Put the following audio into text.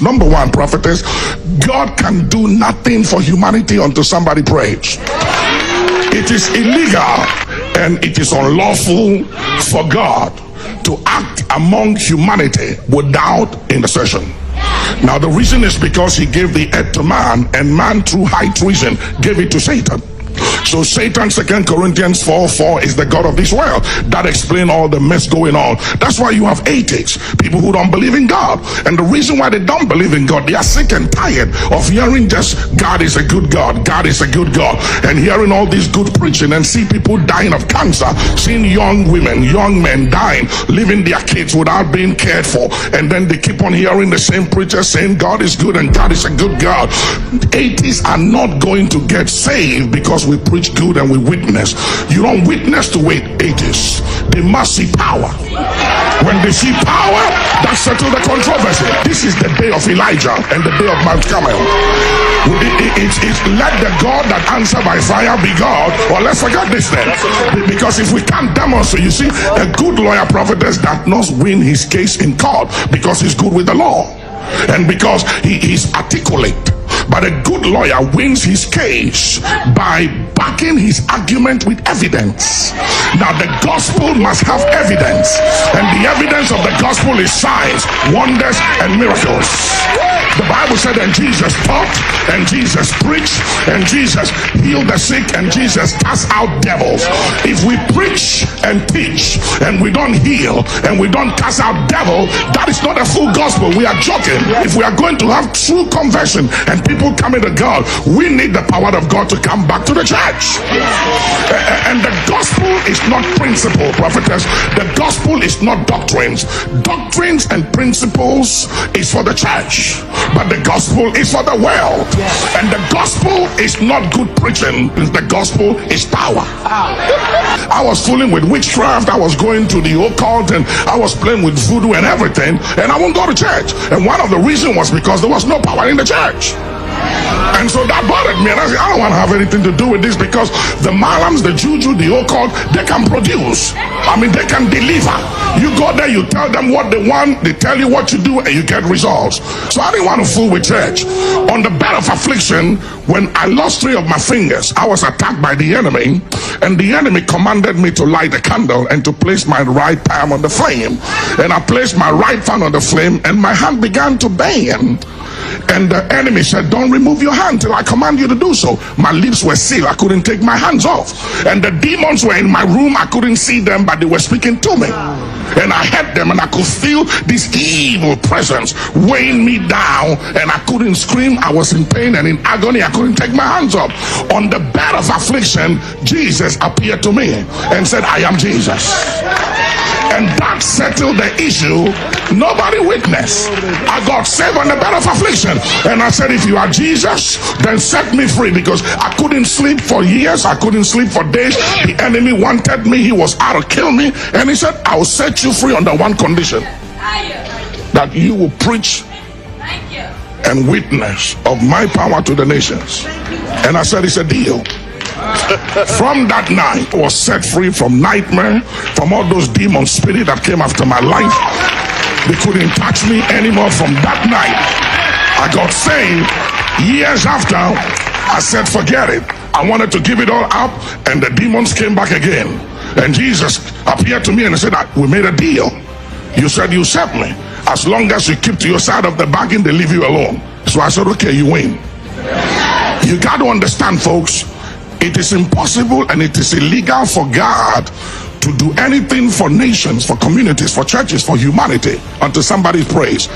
things. Number one, prophetess, God can do nothing for humanity until somebody prays. It is illegal and it is unlawful for God to act among humanity without intercession. Now the reason is because he gave the earth to man, and man through high treason gave it to Satan. So Satan, 2 Corinthians 4:4, is the God of this world. That explains all the mess going on. That's why you have atheists, people who don't believe in God. And the reason why they don't believe in God, they are sick and tired of hearing just God is a good God, God is a good God, and hearing all this good preaching and see people dying of cancer, seeing young women, young men dying, leaving their kids without being cared for, and then they keep on hearing the same preacher saying God is good and God is a good God. Atheists are not going to get saved because we preach good and we witness. You don't witness to atheists. They must see power. When they see power, that settles the controversy. This is the day of Elijah and the day of Mount Carmel. It's let the God that answer by fire be God, or let's forget this then. Because if we can't demonstrate, you see, a good lawyer, prophetess, that not win his case in court because he's good with the law and because he's articulate. But a good lawyer wins his case by backing his argument with evidence. Now the gospel must have evidence, and the evidence of the gospel is signs, wonders, and miracles. The Bible said, and Jesus taught, and Jesus preached, and Jesus healed the sick, and Jesus cast out devils. If we preach and teach and we don't heal and we don't cast out devil, that is not a full gospel. We are joking. If we are going to have true conversion and people coming to God, we need the power of God to come back to the church. And the gospel is not principle, prophetess. The gospel is not doctrines. Doctrines and principles is for the church, but the gospel is for the world. And the gospel is not good preaching. The gospel is power. I was fooling with witchcraft, I was going to the occult, and I was playing with voodoo and everything, and I won't go to church. And one of the reasons was because there was no power in the church. And so that bothered me, and I said, I don't want to have anything to do with this, because the malams, the juju, the occult, they can produce. I mean, they can deliver. You go there, you tell them what they want, they tell you what to do, and you get results. So I didn't want to fool with church. On the bed of affliction, when I lost 3 of my fingers, I was attacked by the enemy, and the enemy commanded me to light a candle and to place my right palm on the flame. And I placed my right palm on the flame, and my hand began to burn. And the enemy said, don't remove your hand till I command you to do so. My lips were sealed. I couldn't take my hands off. And the demons were in my room. I couldn't see them, but they were speaking to me. And I heard them, and I could feel this evil presence weighing me down, and I couldn't scream. I was in pain and in agony. I couldn't take my hands up. On the bed of affliction, Jesus appeared to me and said, I am Jesus. And that settled the issue. Nobody witnessed. I got saved on the bed of affliction. And I said, if you are Jesus, then set me free, because I couldn't sleep for years. I couldn't sleep for days. The enemy wanted me. He was out to kill me. And he said, I will set you free under one condition, that you will preach and witness of my power to the nations. And I said, it's a deal. From that night, I was set free from nightmare, from all those demon spirits that came after my life. They couldn't touch me anymore. From that night, I got saved. Years after, I said, forget it. I wanted to give it all up, and the demons came back again. And Jesus appeared to me and said, we made a deal. You said you serve me. As long as you keep to your side of the bargain, they leave you alone. So I said, okay, you win. You got to understand, folks, it is impossible and it is illegal for God to do anything for nations, for communities, for churches, for humanity until somebody prays.